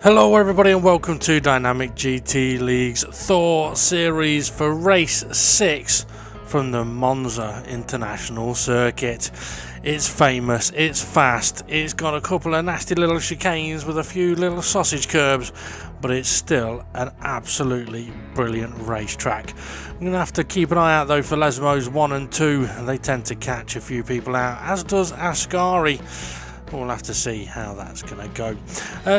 Hello everybody and welcome to Dynamig GT League's Thor series for race 6 from the Monza International Circuit. It's famous, it's fast, it's got a couple of nasty little chicanes with a few little sausage curbs, but it's still an absolutely brilliant racetrack. I'm going to have to keep an eye out though for Lesmos 1 and 2, they tend to catch a few people out, as does Ascari. We'll have to see how that's going to go.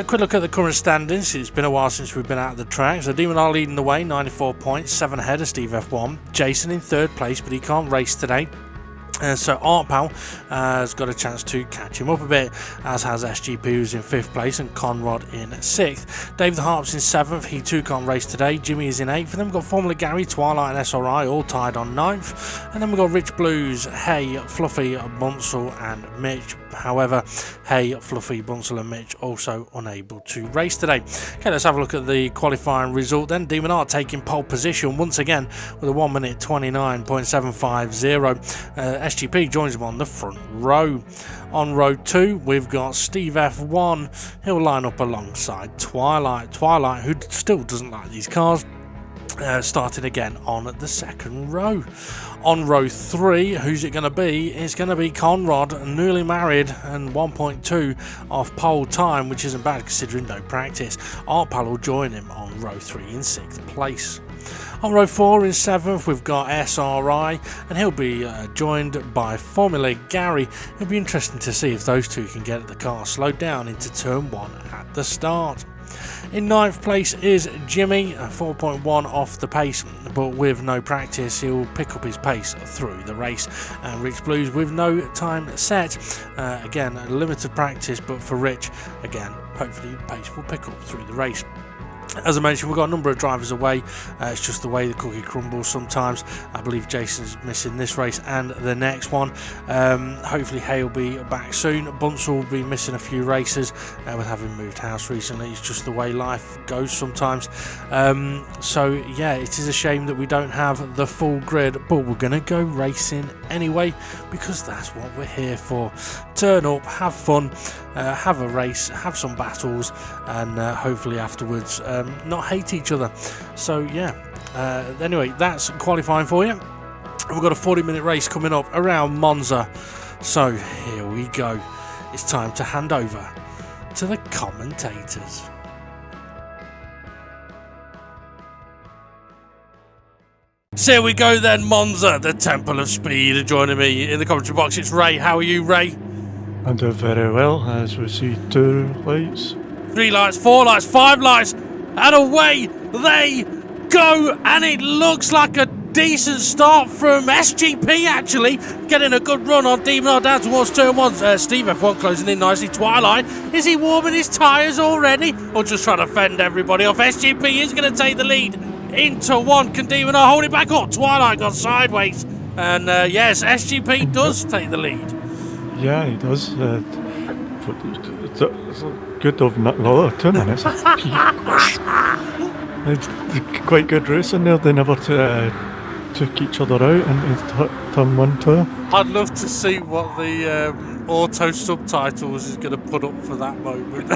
Quick look at the current standings. It's been a while since we've been out of the track. So Dynamig leading the way, 94 points, 7 ahead of Steve F1. Jason in 3rd place, but he can't race today. So Artpal has got a chance to catch him up a bit, as has SGP, who's in 5th place, and Conrad in 6th. Dave the Harp's in 7th, he too can't race today. Jimmy is in 8th, and then we've got Formula Gary, Twilight and SRI all tied on 9th. And then we've got Rich Blues, Hey, Fluffy, Bunsel and Mitch. However, Hey, Fluffy, Bunsel and Mitch also unable to race today. Okay, let's have a look at the qualifying result then. Dynamig taking pole position once again with a 1 minute 29.750. SGP joins him on the front row. On row 2 we've got Steve F1. He'll line up alongside Twilight, who still doesn't like these cars, starting again on the 2nd row. On row 3, who's it going to be? It's going to be Conrad, newly married and 1.2 off pole time, which isn't bad considering no practice. Artpal will join him on row 3 in 6th place. On row 4 in 7th we've got SRI, and he'll be joined by Formula Gary. It'll be interesting to see if those two can get the car slowed down into turn 1 at the start. In 9th place is Jimmy, 4.1 off the pace, but with no practice he'll pick up his pace through the race. And Rich Blues with no time set, again limited practice, but for Rich, again hopefully pace will pick up through the race. As I mentioned, we've got a number of drivers away. It's just the way the cookie crumbles sometimes. I believe Jason's missing this race and the next one. Hopefully Hay will be back soon. Bunsel will be missing a few races with having moved house recently. It's just the way life goes sometimes. So yeah, it is a shame that we don't have the full grid, but we're going to go racing anyway because that's what we're here for. Turn up, have fun, have a race, have some battles, and hopefully afterwards not hate each other. So yeah, anyway, that's qualifying for you. We've got a 40-minute race coming up around Monza, so here we go. It's time to hand over to the commentators. So here we go then, Monza, the Temple of Speed. Joining me in the commentary box, it's Ray. How are you, Ray? I'm doing very well, as we see 2 lights. 3 lights, 4 lights, 5 lights, and away they go, and it looks like a decent start from SGP actually, getting a good run on Dynamig down towards turn 1. Steve F1 closing in nicely. Twilight, is he warming his tyres already, or just trying to fend everybody off? SGP is going to take the lead into 1. Can Dynamig hold it back up? Twilight got sideways, and yes, SGP does take the lead. Yeah, he does. Good of another 2 minutes. Quite good racing there. They never took each other out in turn 1, 2. I'd love to see what the auto subtitles is going to put up for that moment.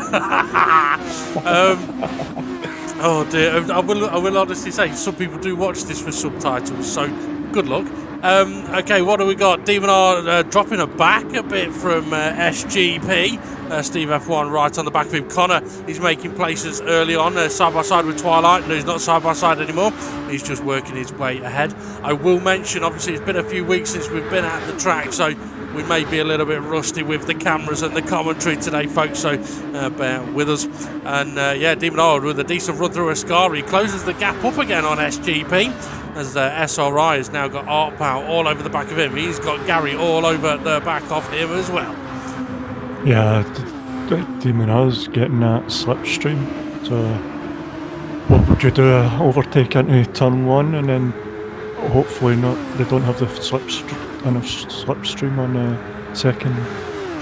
Oh dear, I will honestly say some people do watch this with subtitles, so good luck. Okay, what do we got? Dynamig dropping her back a bit from SGP. Steve F1 right on the back of him. Connor, he's making places early on, side by side with Twilight. No, he's not side by side anymore. He's just working his way ahead. I will mention, obviously, it's been a few weeks since we've been at the track, so we may be a little bit rusty with the cameras and the commentary today, folks, so bear with us. And yeah, Dynamig with a decent run through Ascari closes the gap up again on SGP, as SRI has now got Artpal all over the back of him. He's got Gary all over the back of him as well. Yeah, Dynamig's getting that slipstream. So what would you do? Overtake into turn 1 and then hopefully they don't have the slipstream on the 2nd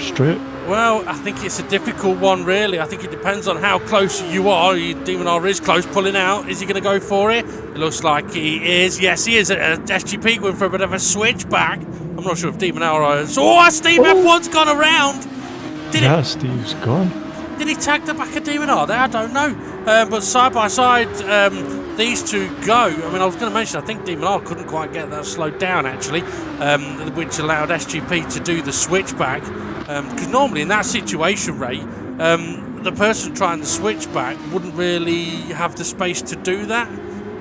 straight? Well, I think it's a difficult one, really. I think it depends on how close you are. Dynamig is close, pulling out. Is he going to go for it? It looks like he is. Yes, he is. SGP going for a bit of a switch back. I'm not sure if Dynamig is. Oh, Steve F1's gone around. Yeah, Steve's gone. Did he tag the back of Demon R there? I don't know. But side by side, these two go. I mean, I was going to mention, I think Demon R couldn't quite get that slowed down, actually, which allowed SGP to do the switchback. Because normally in that situation, Ray, the person trying the switchback wouldn't really have the space to do that.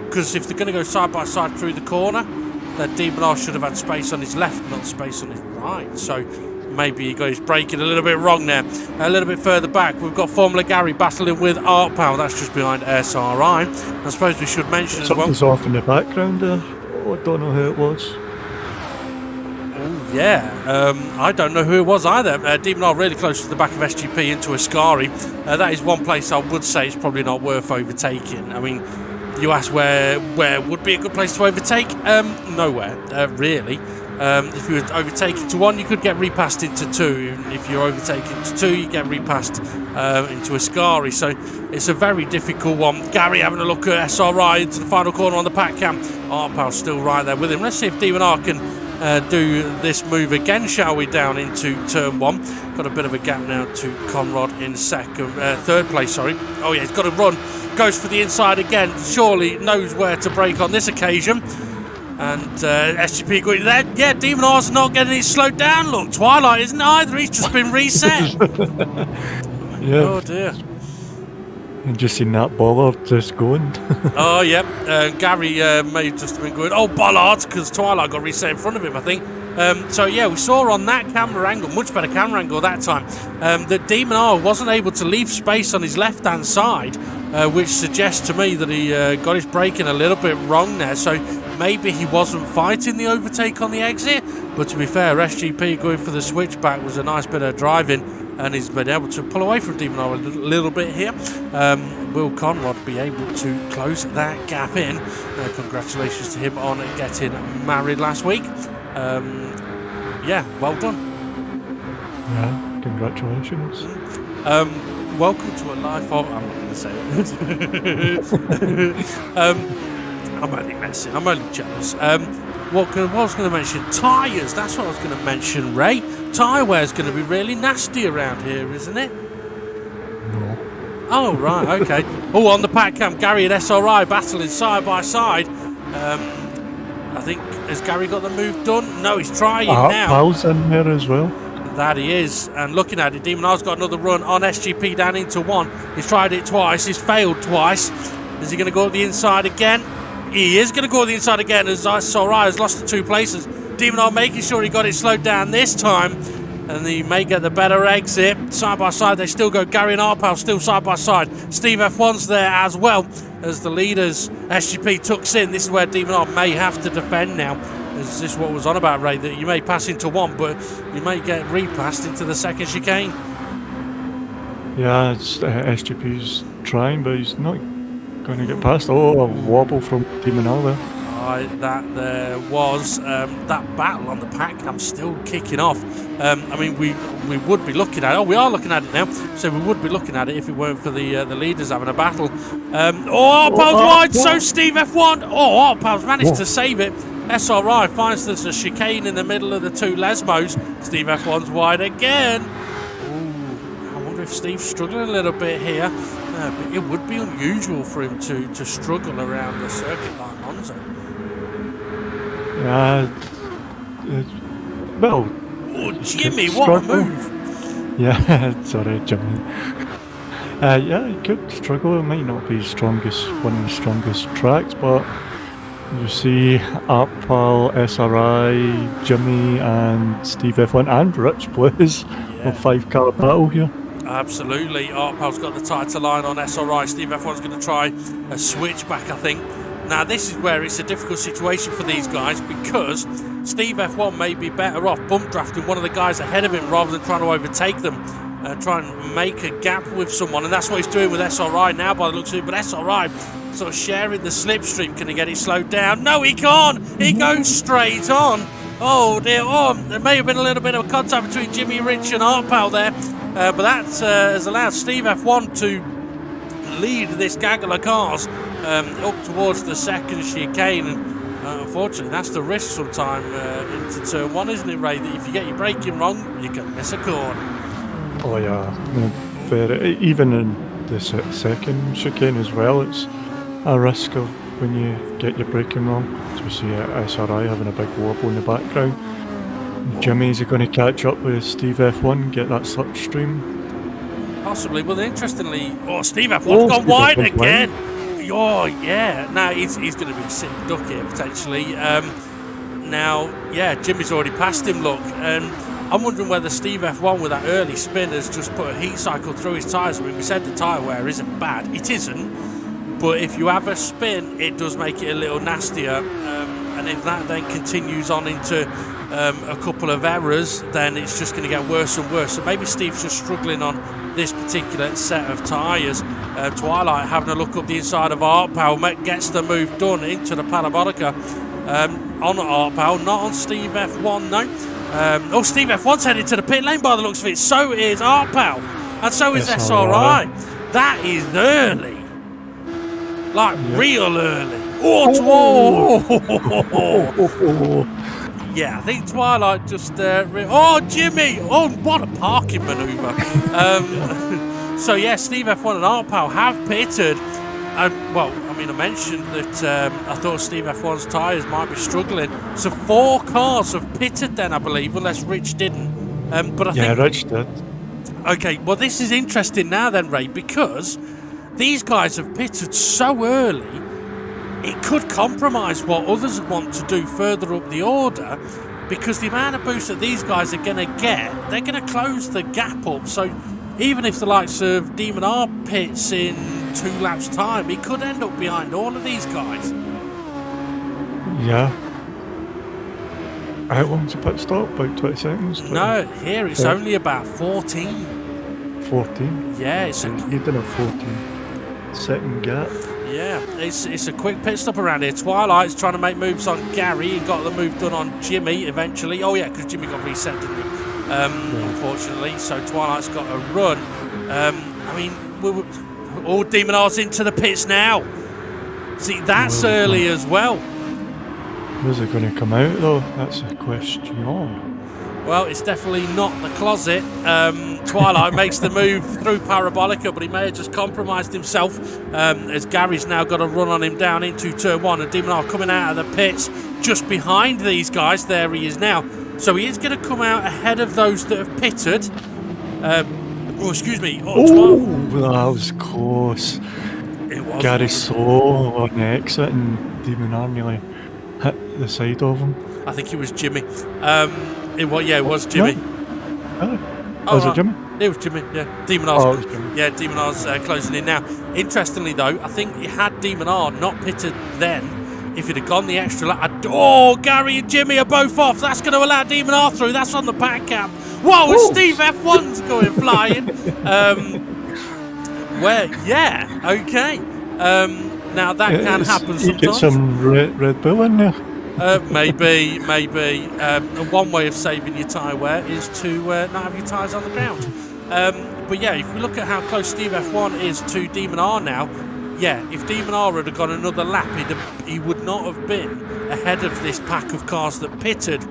Because if they're going to go side by side through the corner, then Demon R should have had space on his left, not space on his right. So maybe he got his braking a little bit wrong there. A little bit further back, we've got Formula Gary battling with Art Pal. That's just behind SRI. I suppose we should mention as well. Something's off in the background there. Oh, I don't know who it was. Oh, yeah. I don't know who it was either. Demon R really close to the back of SGP into Ascari. That is one place I would say it's probably not worth overtaking. I mean, you ask where would be a good place to overtake? Nowhere, really. If you were overtaking to 1, you could get repassed into 2. If you're overtaking to 2, you get repassed into Ascari. So it's a very difficult one. Gary having a look at SRI into the final corner on the pack cam. Artpal's still right there with him. Let's see if Demon R can do this move again, shall we, down into turn 1. Got a bit of a gap now to Conrad in third place, sorry. Oh yeah, he's got to run. Goes for the inside again. Surely knows where to brake on this occasion. And SGP going there. Yeah, Demon R's not getting it slowed down. Look, Twilight isn't either. He's just been reset. Yeah. Oh dear. And just seen that bollard just going. Oh yep. Gary may have just been going, oh bollard, because Twilight got reset in front of him, I think. So yeah, we saw on that camera angle, much better camera angle that time, that Demon R wasn't able to leave space on his left hand side, which suggests to me that he got his braking a little bit wrong there. So maybe he wasn't fighting the overtake on the exit, but to be fair, SGP going for the switchback was a nice bit of driving, and he's been able to pull away from Demon R a little bit here. Will Conrad be able to close that gap in? Congratulations to him on getting married last week. Yeah, well done. Yeah, congratulations. Welcome to a life of... I'm not going to say it. I'm only messing. I'm only jealous. What I was going to mention? Tyres. That's what I was going to mention, Ray. Tyre wear's going to be really nasty around here, isn't it? No. Oh, right, okay. Oh, on the pack cam, Gary and SRI battling side by side. I think, has Gary got the move done? No, he's trying now. Pal's in there as well. That he is. And looking at it, Demon R's got another run on SGP down into 1. He's tried it twice. He's failed twice. Is he going to go up the inside again? He is going to go up the inside again as SRI has lost the 2 places. Demon R making sure he got it slowed down this time. And he may get the better exit. Side by side, they still go. Gary and Arpal still side by side. Steve F1's there as well as the leaders. SGP tucks in. This is where Demon R may have to defend now. Is this what was on about, Ray? That you may pass into 1, but you may get repassed into the second chicane. Yeah, it's, SGP's trying, but he's not going to get past. Oh, a wobble from Demon R there. That there was that battle on the pack cam still kicking off. I mean, we would be looking at it. Oh, we are looking at it now. So we would be looking at it if it weren't for the leaders having a battle. Arpal's wide. So Steve F1. Oh, Arpal's managed to save it. SRI finds there's a chicane in the middle of the 2 Lesmos. Steve F1's wide again. Ooh, I wonder if Steve's struggling a little bit here. But it would be unusual for him to struggle around the circuit like Monza. Well... Oh, Jimmy, what a move! Yeah, sorry, Jimmy. Yeah, he could struggle. It might not be one of the strongest tracks, but you see Arpal, SRI, Jimmy, and Steve F1 and Rich Blaze a 5-car battle here. Absolutely. Arpal's got the tighter line on SRI. Steve F1's going to try a switchback, I think. Now, this is where it's a difficult situation for these guys because Steve F1 may be better off bump drafting one of the guys ahead of him rather than trying to overtake them, try and make a gap with someone. And that's what he's doing with SRI now by the looks of it. But SRI sort of sharing the slipstream. Can he get it slowed down? No, he can't. He goes straight on. Oh, dear. Oh, there may have been a little bit of contact between Jimmy, Rich and Arpal there. But that has allowed Steve F1 to lead this gaggle of cars up towards the second chicane. And unfortunately, that's the risk sometime into turn 1, isn't it, Ray? That if you get your braking wrong, you can miss a corner. Oh, yeah. very, even in the second chicane as well, it's a risk of when you get your braking wrong. So we see SRI having a big wobble in the background. Jimmy's going to catch up with Steve F1, get that slipstream. Possibly. Well, interestingly, Steve F1's gone wide again. Oh, yeah. Now, he's going to be a sitting duck here, potentially. Now, yeah, Jimmy's already passed him, look. And I'm wondering whether Steve F1 with that early spin has just put a heat cycle through his tyres. I mean, we said the tyre wear isn't bad. It isn't. But if you have a spin, it does make it a little nastier. And if that then continues on into a couple of errors, then it's just going to get worse and worse. So maybe Steve's just struggling on this particular set of tyres. Twilight having a look up the inside of Artpal, gets the move done into the Parabolica. On Artpal, not on Steve F1, no. Steve F1's headed to the pit lane by the looks of it. So is Artpal, and so is SRI. That is early. Like, real early. Yeah, I think Twilight just... Jimmy! Oh, what a parking manoeuvre. So, yeah, Steve F1 and Artpal have pitted. I mentioned that I thought Steve F1's tyres might be struggling. So 4 cars have pitted then, I believe, unless Rich didn't. But I think... Rich did. Okay, well, this is interesting now then, Ray, because these guys have pitted so early, it could compromise what others want to do further up the order, because the amount of boost that these guys are going to get, they're going to close the gap up. So even if the likes of Demon R pits in 2 laps' time, he could end up behind all of these guys. Yeah. How long's the pit stop? About 20 seconds? 20? No, here it's only about 14. 14? Yeah, you did a 14-second gap. Yeah, it's a quick pit stop around here. Twilight's trying to make moves on Gary. He got the move done on Jimmy eventually. Oh, yeah, because Jimmy got reset, didn't he? Unfortunately. So Twilight's got a run. All Demon R's into the pits now. See, that's early as well. Where's it going to come out, though? That's a question. Well, it's definitely not the closet. Twilight makes the move through Parabolica, but he may have just compromised himself, as Gary's now got a run on him down into turn 1, and Demon R coming out of the pits just behind these guys. There he is now. So he is going to come out ahead of those that have pitted. That was close. It was. Gary saw on the exit, and Demon R nearly hit the side of him. I think it was Jimmy. It was Jimmy. No. Was it Jimmy? It was Jimmy, yeah. Demon R's, Demon R's closing in now. Interestingly, though, I think had Demon R not pitted then, if he'd have gone the extra lap... Gary and Jimmy are both off. That's going to allow Demon R through. That's on the back cap. Whoa, and Steve F1's going flying. Okay. Now, that can happen sometimes. Get some Red Bull in there. Maybe. One way of saving your tyre wear is to not have your tyres on the ground. But yeah, if we look at how close Steve F1 is to Demon R now, if Demon R had gone another lap, he would not have been ahead of this pack of cars that pitted.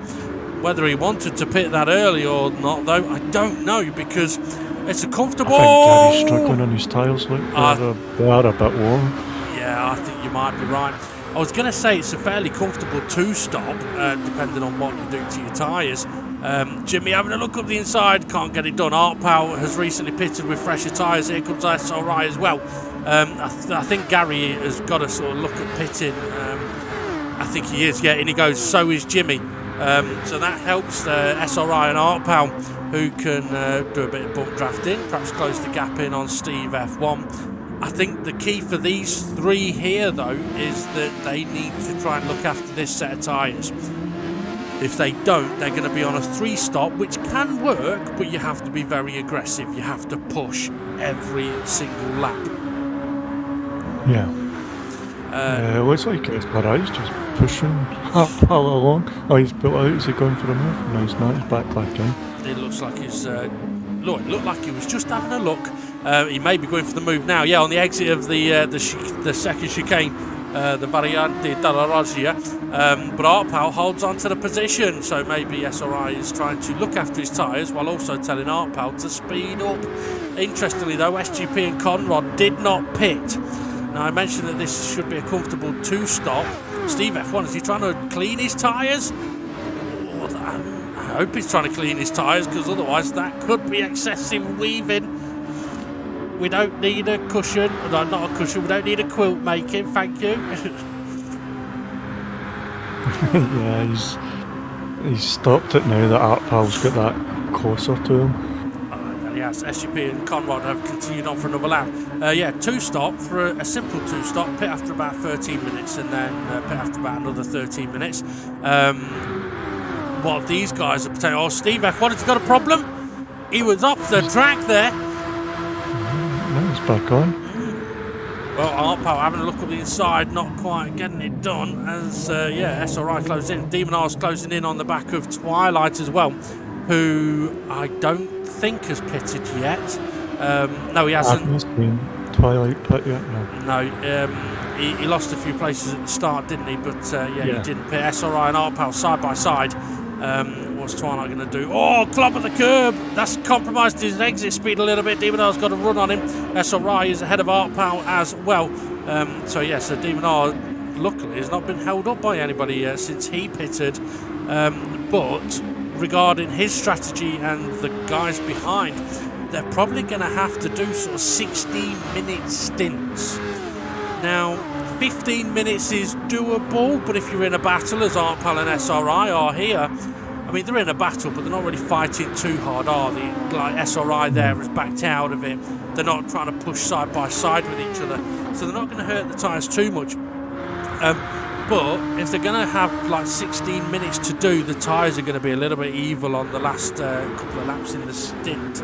Whether he wanted to pit that early or not, though, I don't know, because it's a comfortable... I think Gary's struggling on his tyres, look. They are a bit warm. Yeah, I think you might be right. I was going to say it's a fairly comfortable 2-stop, depending on what you do to your tyres. Jimmy having a look up the inside, can't get it done. Artpal has recently pitted with fresher tyres. Here comes SRI as well. I think Gary has got to sort of look at pitting. I think he is, and he goes, so is Jimmy. So that helps SRI and Artpal, who can do a bit of bump drafting, perhaps close the gap in on Steve F1. I think the key for these 3 here, though, is that they need to try and look after this set of tyres. If they don't, they're going to be on a 3-stop, which can work, but you have to be very aggressive. You have to push every single lap. Yeah. It looks like Parais just pushing Artpal along. Oh, he's built out. Is he going for a move? No, he's not. He's back in. It looks like he's... it looked like he was just having a look. He may be going for the move now. Yeah, on the exit of the second chicane, the Variante della Rossia. But Artpal holds on to the position, so maybe SRI is trying to look after his tyres while also telling Artpal to speed up. Interestingly though, SGP and Conrad did not pit. Now I mentioned that this should be a comfortable 2-stop. Steve F1, is he trying to clean his tyres? I hope he's trying to clean his tyres, because otherwise that could be excessive weaving. We don't need a cushion. No, not a cushion. We don't need a quilt making. Thank you. Yeah, he's stopped it now that Art Pal's got that closer to him. And yes, SGP and Conrad have continued on for another lap. Yeah, 2-stop for a simple 2-stop. Pit after about 13 minutes, and then pit after about another 13 minutes. What these guys are potentially... Oh, Steve F1 has got a problem. He was off the track there. No, he's back on. Well, Artpal having a look at the inside, not quite getting it done as, SRI closes in. Demon R's closing in on the back of Twilight as well, who I don't think has pitted yet. No, he hasn't. I haven't seen Twilight pit yet, no. No, he lost a few places at the start, didn't he? But, he didn't pit. SRI and Artpal side by side. What's Twilight going to do? Oh, club at the curb. That's compromised his exit speed a little bit. Demon R's got a run on him. SRI is ahead of Artpal as well. So Demon R, luckily, has not been held up by anybody since he pitted. But regarding his strategy and the guys behind, they're probably going to have to do sort of 16-minute stints. Now, 15 minutes is doable, but if you're in a battle, as Artpal and SRI are here, I mean, they're in a battle, but they're not really fighting too hard, are they? Like SRI there has backed out of it. They're not trying to push side by side with each other, so they're not going to hurt the tyres too much. But if they're going to have like 16 minutes to do, the tyres are going to be a little bit evil on the last couple of laps in the stint.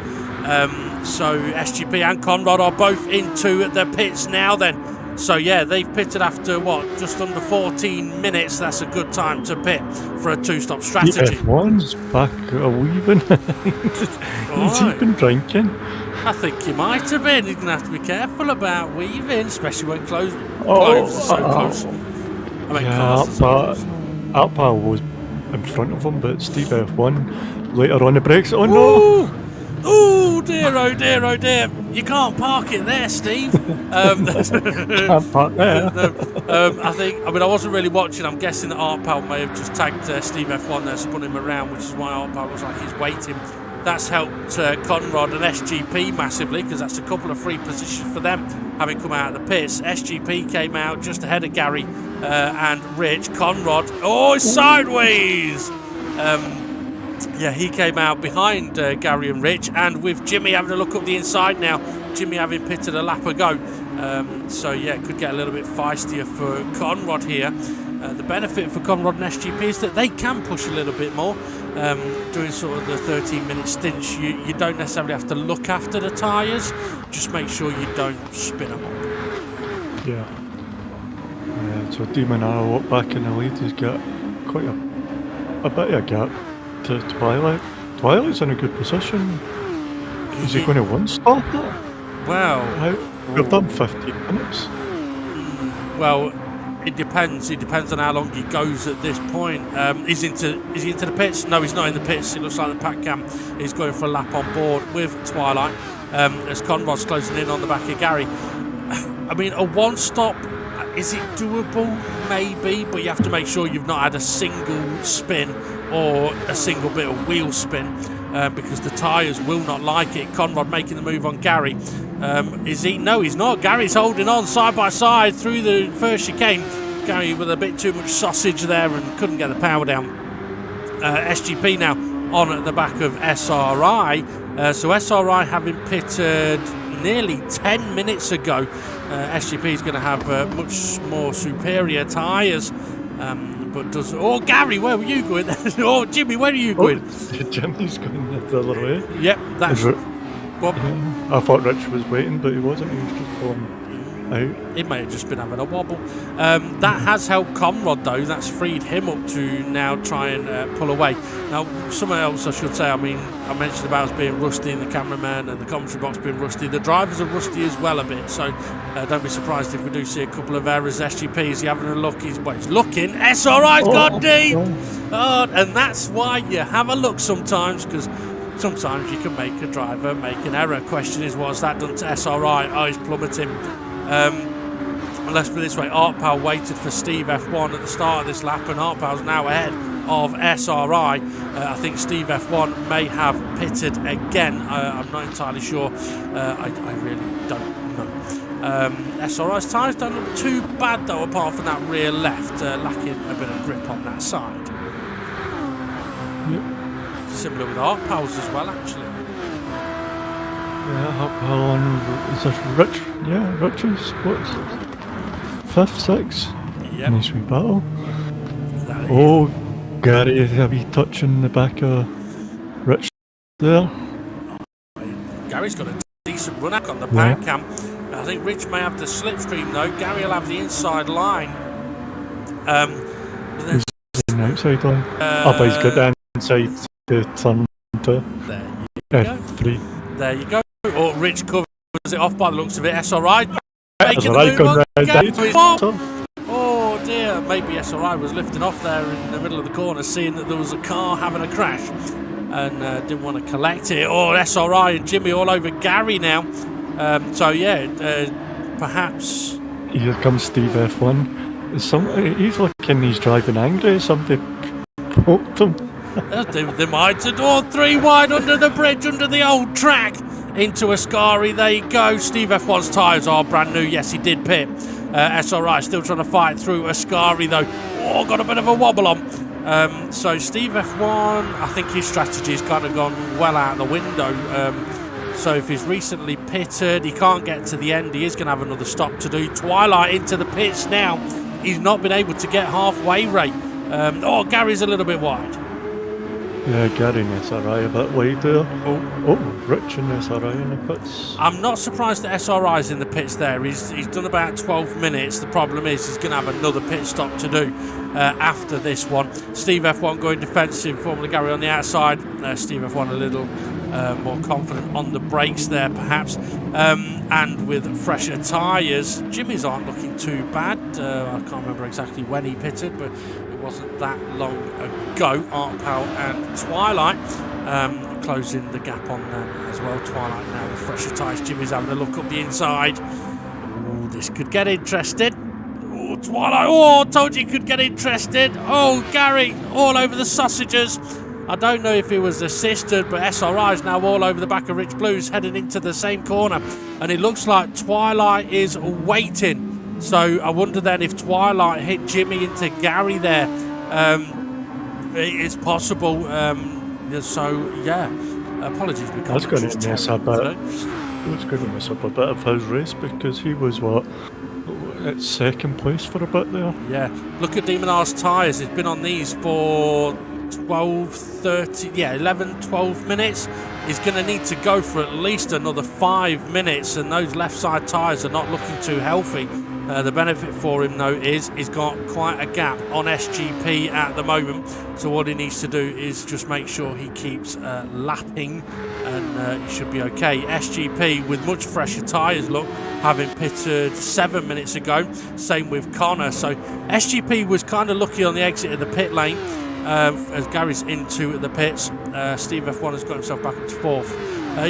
So SGP and Conrad are both into the pits now then. So yeah, they've pitted after just under 14 minutes. That's a good time to pit for a 2-stop strategy. F1's back a weaving. Has he been drinking? I think he might have been. He's going to have to be careful about weaving, especially when clothes are so close. Artpal was in front of him, but Steve F1 later on the brakes. Oh no! Oh dear, oh dear, oh dear. You can't park it there, Steve. Can't park there. I wasn't really watching. I'm guessing that Artpal may have just tagged Steve F1 there, spun him around, which is why Artpal looks like he's waiting. That's helped Conrad and SGP massively, because that's a couple of free positions for them having come out of the pits. SGP came out just ahead of Gary and Rich. Conrad, it's sideways! He came out behind Gary and Rich, and with Jimmy having a look up the inside now, Jimmy having pitted a lap ago. It could get a little bit feistier for Conrad here. The benefit for Conrad and SGP is that they can push a little bit more. Doing sort of the 13-minute stints, you don't necessarily have to look after the tyres, just make sure you don't spin them up. So Demon R back in the lead. He's got quite a bit of a gap to Twilight. Twilight's in a good position. Is he going to one-stop it? Well, we've done 15 minutes. Well, it depends. It depends on how long he goes at this point. Is he into the pits? No, he's not in the pits. It looks like the pack cam is going for a lap on board with Twilight. As Conrad's closing in on the back of Gary. I mean, a one-stop, is it doable? Maybe, but you have to make sure you've not had a single spin or a single bit of wheel spin, because the tyres will not like it. Conrad making the move on Gary. Is he? No, he's not. Gary's holding on side by side through the first chicane. Gary with a bit too much sausage there and couldn't get the power down. SGP now on at the back of SRI. So SRI having pitted nearly 10 minutes ago. SGP is going to have much more superior tyres. Gary, where were you going? Jimmy, where are you going? Jimmy's going the other way. Yep, that's it. I thought Rich was waiting, but he wasn't. He was just pulling out. He may have just been having a wobble. That has helped Conrad, though. That's freed him up to now try and pull away. Now, something else I should say. I mean, I mentioned about us being rusty in the cameraman and the commentary box being rusty. The drivers are rusty as well a bit, so don't be surprised if we do see a couple of errors. SGP, is he having a look? He's looking. SRI's got deep! And that's why you have a look sometimes, because sometimes you can make a driver make an error. Question is, what's that done to SRI? Oh, he's plummeting. Let's put it this way, Artpal waited for Steve F1 at the start of this lap, and Artpal's now ahead of SRI. I think Steve F1 may have pitted again. I'm not entirely sure. I really don't know. SRI's tyres don't look too bad though, apart from that rear left, lacking a bit of grip on that side. Yep. Similar with Artpal's as well, actually. Yeah, Artpal on, is this Rich? Yeah, Rich's, what's 5th, 6th? Yep. Nice wee battle. Oh, Gary, a wee touch in the back of Rich there. Gary's got a decent run out on the pan cam. I think Rich may have the slipstream though. Gary will have the inside line. He's the outside line. But he's got the inside to turn 2. There you go. 3. There you go. Oh, Rich covers it off by the looks of it. SRI making SRI the move on. round. Oh dear, maybe SRI was lifting off there in the middle of the corner, seeing that there was a car having a crash and didn't want to collect it. Oh, SRI and Jimmy all over Gary now. So yeah, perhaps. Here comes Steve F1. He's looking, he's driving angry. Somebody poked him. They might have. Oh, 3 wide under the bridge, under the old track. Into Ascari, there you go. Steve F1's tyres are brand new. Yes, he did pit. SRI still trying to fight through Ascari though. Oh, got a bit of a wobble on. So Steve F1, I think his strategy's kind of gone well out the window. So if he's recently pitted, he can't get to the end. He is going to have another stop to do. Twilight into the pits now. He's not been able to get halfway rate. Oh, Gary's a little bit wide. Yeah, Gary and SRI a bit wide there. Oh, Rich and SRI in the pits. I'm not surprised that SRI's in the pits there. He's done about 12 minutes. The problem is he's going to have another pit stop to do after this one. Steve F1 going defensive, Formula Gary on the outside. Steve F1 a little more confident on the brakes there perhaps. And with fresher tyres, Jimmy's aren't looking too bad. I can't remember exactly when he pitted, but it wasn't that long ago. Artpal and Twilight closing the gap on them as well. Twilight now with fresher tyres. Jimmy's having a look up the inside. Oh, this could get interested. Oh, Twilight. Oh, told you could get interested. Oh, Gary all over the sausages. I don't know if it was assisted, but SRI is now all over the back of Rich Blues, heading into the same corner. And it looks like Twilight is waiting. So I wonder then if Twilight hit Jimmy into Gary there. It's possible. So, yeah. Apologies. That's going to mess up a bit of his race because he was, what, at 2nd place for a bit there. Yeah. Look at Demon R's tyres. It's been on these for 11, 12 minutes. He's going to need to go for at least another 5 minutes, and those left side tyres are not looking too healthy. The benefit for him though is he's got quite a gap on SGP at the moment, so what he needs to do is just make sure he keeps lapping, and he should be okay. SGP with much fresher tyres, look, having pitted 7 minutes ago. Same with Connor. So SGP was kind of lucky on the exit of the pit lane. As Gary's into the pits, Steve F1 has got himself back up to 4th.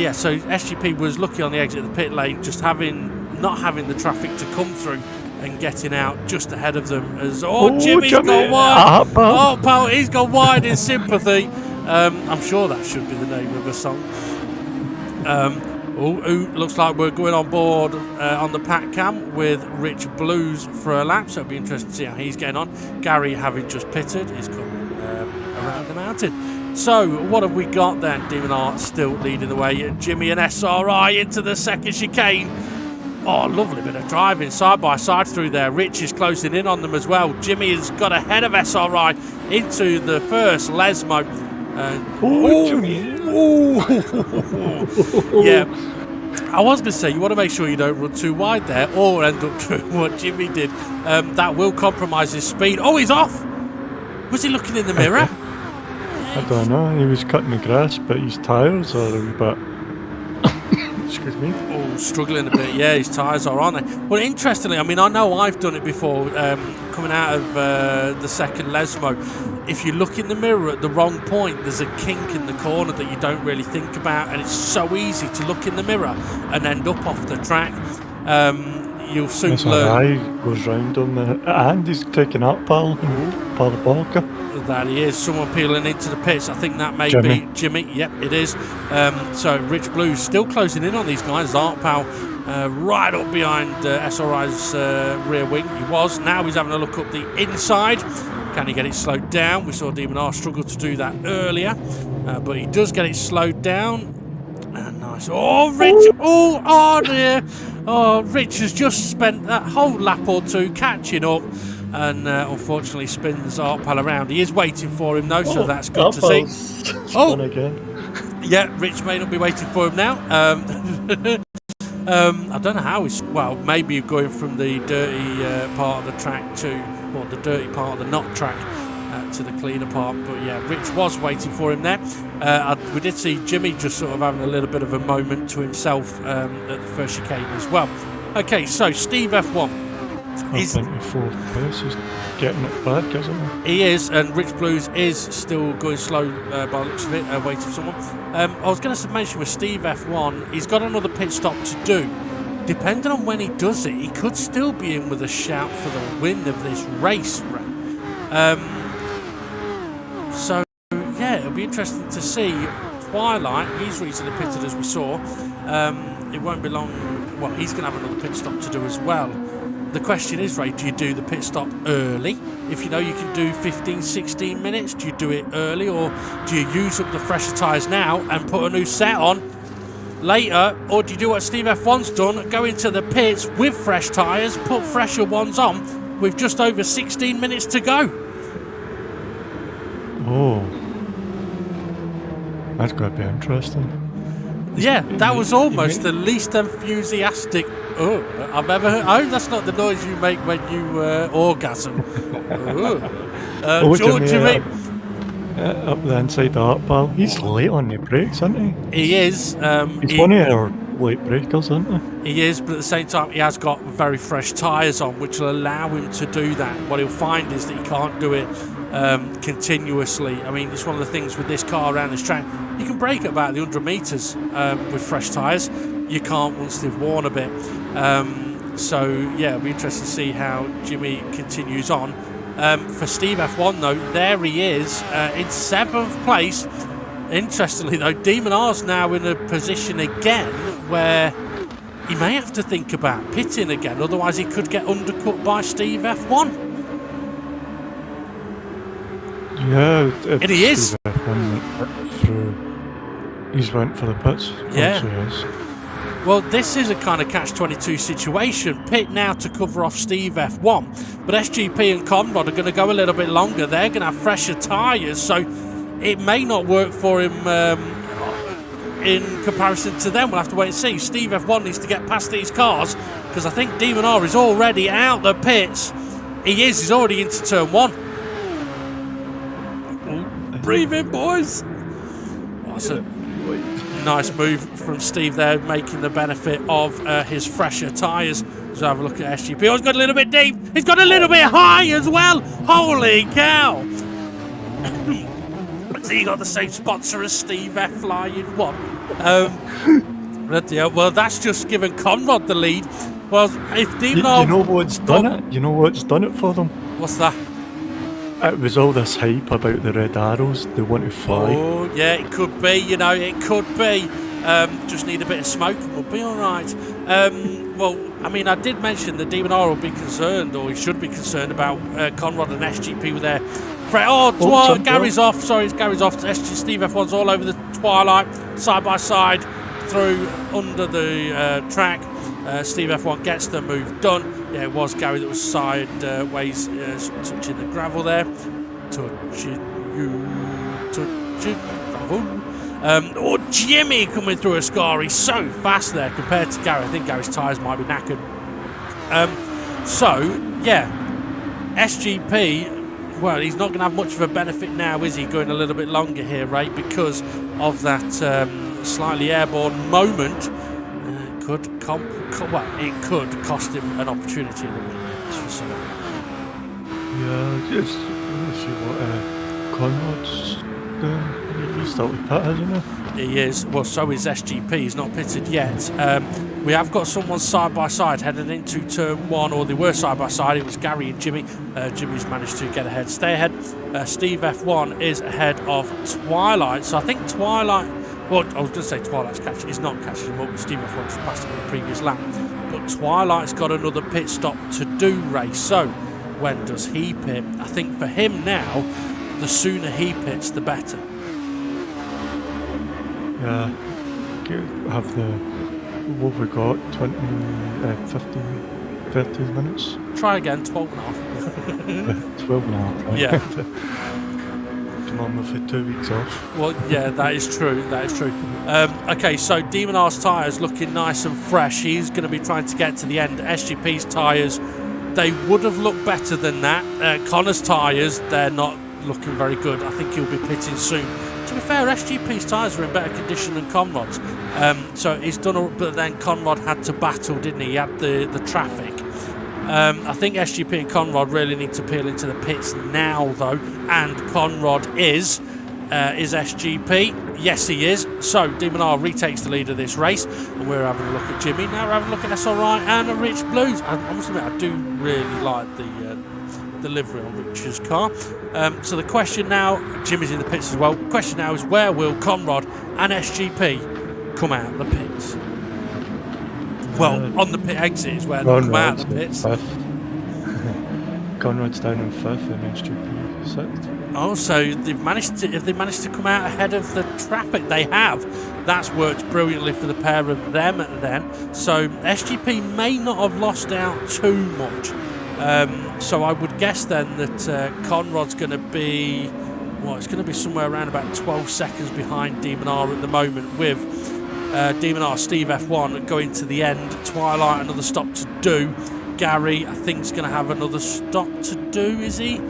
Yeah, so SGP was lucky on the exit of the pit lane, just not having the traffic to come through and getting out just ahead of them. As Jimmy's gone wide. Pal, he's gone wide in sympathy. I'm sure that should be the name of a song. Looks like we're going on board on the pack cam with Rich Blues for a lap, so it'll be interesting to see how he's getting on. Gary, having just pitted, is coming around the mountain. So what have we got then? Demon R still leading the way. Jimmy and SRI into the second chicane. Oh, lovely bit of driving side by side through there. Rich is closing in on them as well. Jimmy has got ahead of SRI into the first Lesmo. Yeah. I was going to say, you want to make sure you don't run too wide there or end up doing what Jimmy did. That will compromise his speed. Oh, he's off! Was he looking in the mirror? I don't know. He was cutting the grass, but his tyres are a wee bit Excuse me. Oh, struggling a bit. Yeah, his tyres are, aren't they? Well, interestingly, I mean, I know I've done it before, coming out of the second Lesmo. If you look in the mirror at the wrong point, there's a kink in the corner that you don't really think about, and it's so easy to look in the mirror and end up off the track. You'll soon learn. Guy goes round him, and he's taking up Pal Balka. That he is. Someone peeling into the pits. I think that may be Jimmy. Yep, it is. So Rich Blues still closing in on these guys. Zartpal right up behind SRI's rear wing. He was. Now he's having a look up the inside. Can he get it slowed down? We saw Demon R struggle to do that earlier, but he does get it slowed down. Nice. Oh, Rich. Oh, dear. Oh, Rich has just spent that whole lap or two catching up, and unfortunately spins Zartpal around. He is waiting for him though, so that's good to see. Oh, again. Yeah, Rich may not be waiting for him now. I don't know how he's. Well, maybe going from the dirty part of the track to, or the dirty part of the not track to the cleaner part. But yeah, Rich was waiting for him there. We did see Jimmy just sort of having a little bit of a moment to himself at the first chicane as well. Okay, so Steve F1. He's 24 paces, getting it back, isn't he? He is, and Rich Blues is still going slow by the looks of it, waiting for someone. I was going to mention with Steve F1, he's got another pit stop to do. Depending on when he does it, he could still be in with a shout for the win of this race. So, yeah, it'll be interesting to see. Twilight, he's recently pitted as we saw. It won't be long. Well, he's going to have another pit stop to do as well. The question is, Ray, do you do the pit stop early? If you know you can do 15, 16 minutes, do you do it early, or do you use up the fresher tyres now and put a new set on later? Or do you do what Steve F1's done, go into the pits with fresh tyres, put fresher ones on with just over 16 minutes to go? Oh, that's going to be interesting. Yeah, that was almost the least enthusiastic I've ever heard. I hope that's not the noise you make when you orgasm. George, Jimmy. Up the inside of Zartpal. He's late on the brakes, isn't he? He is. He's one of our late breakers, isn't he? He is, but at the same time, he has got very fresh tyres on, which will allow him to do that. What he'll find is that he can't do it continuously. I mean, it's one of the things with this car around this track. You can brake at about the 100 metres with fresh tyres. You can't once they've worn a bit. So, yeah, it'll be interesting to see how Jimmy continues on. For Steve F1, though, there he is in 7th place. Interestingly, though, Demon R's now in a position again where he may have to think about pitting again, otherwise he could get undercut by Steve F1. Yeah, if and he is. Steve F1 went through, he's went for the pits. Yeah. He is. Well, this is a kind of catch-22 situation. Pit now to cover off Steve F1, but SGP and Conrad are going to go a little bit longer. They're going to have fresher tyres, so it may not work for him in comparison to them. We'll have to wait and see. Steve F1 needs to get past these cars, because I think Demon R is already out the pits. He is. He's already into turn 1. Breathe in, boys. That's a nice move from Steve there, making the benefit of his fresher tyres. So have a look at SGP. Oh, he's got a little bit deep. He's got a little bit high as well. Holy cow. So you got the same sponsor as Steve F flying one. But yeah, well, that's just given Conrad the lead. Well, if Demon R... You know what's done it? You know what's done it for them? What's that? It was all this hype about the red arrows. They want to fly. Oh, yeah, it could be, you know, it could be. Just need a bit of smoke and we'll be all right. Well, I mean, I did mention that Demon R will be concerned, or he should be concerned about Conrad and SGP with their... Gary's off. Sorry, Gary's off. Steve F1's all over the Twilight, side by side, through under the track. Steve F1 gets the move done. Yeah, it was Gary that was sideways, touching the gravel there. Touching gravel. Jimmy coming through a scar. He's so fast there compared to Gary. I think Gary's tyres might be knackered. So, yeah, SGP, well, he's not going to have much of a benefit now, is he, going a little bit longer here, right, because of that slightly airborne moment. could it could cost him an opportunity in the win. That's for certain. Yeah, let's see what Conrad's doing. He's still with Pitt, isn't he? He is. Well, so is SGP. He's not pitted yet. We have got someone side by side headed into turn 1, or they were side by side. It was Gary and Jimmy. Jimmy's managed to get ahead, stay ahead. Steve F1 is ahead of Twilight. So I think Twilight. Well, I was going to say Twilight's catching. He's not catching him up. Steve F1 just passed him in the previous lap. But Twilight's got another pit stop to do, Ray. So when does he pit? I think for him now, the sooner he pits, the better. Yeah, have the, what we got, 20, 15, 30 minutes? Try again, 12 and a half. 12 and a half, right? Yeah. Come on, we've had 2 weeks off. Well, yeah, that is true, that is true. Okay, so Demon R's tyres looking nice and fresh. He's going to be trying to get to the end. SGP's tyres, they would have looked better than that. Connor's tyres, they're not looking very good. I think he'll be pitting soon. To be fair, SGP's tyres are in better condition than Conrad's. So he's done, but then Conrad had to battle, didn't he? He had the traffic. I think SGP and Conrad really need to peel into the pits now, though. And Conrad is SGP. Yes, he is. So Demon R retakes the lead of this race, and we're having a look at Jimmy. Now we're having a look at SRI and a Rich Blues. I must admit, I do really like the livery on Rich's car. So the question now, Jimmy's in the pits as well. The question now is, where will Conrad and SGP come out of the pits? Well, on the pit exit is where they'll come out of the pits. Conrad's down in 5th and SGP 6th. Oh, so if they've managed to come out ahead of the traffic, they have. That's worked brilliantly for the pair of them then. So SGP may not have lost out too much. So I would guess then that Conrad's going to be, well, it's going to be somewhere around about 12 seconds behind Demon R at the moment, with Demon R, Steve F1 going to the end. Twilight, another stop to do. Gary, I think, is going to have another stop to do, is he?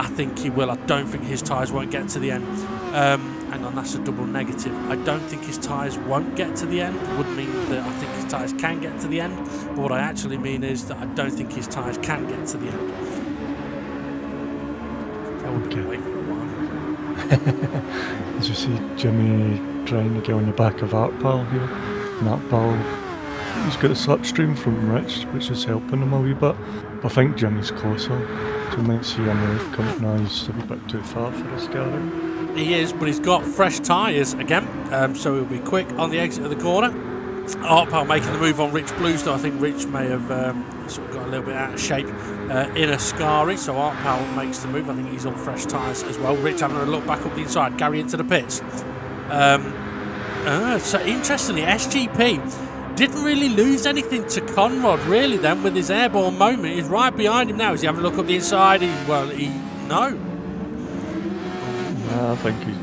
I think he will. I don't think his tyres won't get to the end. Hang on, that's a double negative. I don't think his tyres won't get to the end. It would mean that I think his tyres can get to the end. But what I actually mean is that I don't think his tyres can get to the end. I would be waiting for a while. As you see Jimmy trying to get on the back of Artpal here. And Artpal, he's got a slipstream from Rich, which is helping him a wee bit. I think Jimmy's closer. So we might see a move coming now. He's a wee bit too far for this guy. He is, but he's got fresh tyres again, so he'll be quick on the exit of the corner. Artpal making the move on Rich Blues, though I think Rich may have sort of got a little bit out of shape in Ascari, so Artpal makes the move. I think he's on fresh tyres as well. Rich having a look back up the inside, Gary into the pits. So interestingly, SGP didn't really lose anything to Conrad, really, then, with his airborne moment. He's right behind him now. Is he having a look up the inside? No. I think he's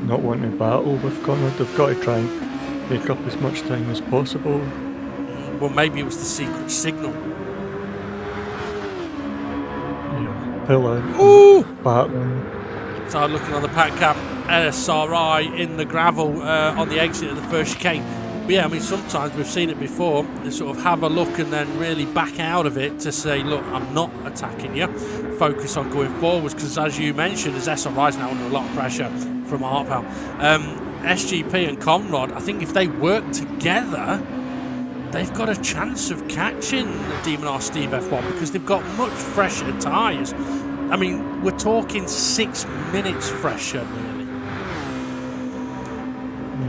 not wanting to battle with Conrad. They've got to try and make up as much time as possible. Well, maybe it was the secret signal. Yeah, pull out. Ooh! Battling. So looking on the pack cam, SRI in the gravel on the exit of the first chicane. But yeah, I mean, sometimes we've seen it before. They sort of have a look and then really back out of it to say, look, I'm not attacking you. Focus on going forwards, because as you mentioned, as SRI's now under a lot of pressure from Artpal. SGP and Conrad, I think if they work together, they've got a chance of catching Demon R Steve F1, because they've got much fresher tyres. I mean, we're talking 6 minutes fresher, nearly.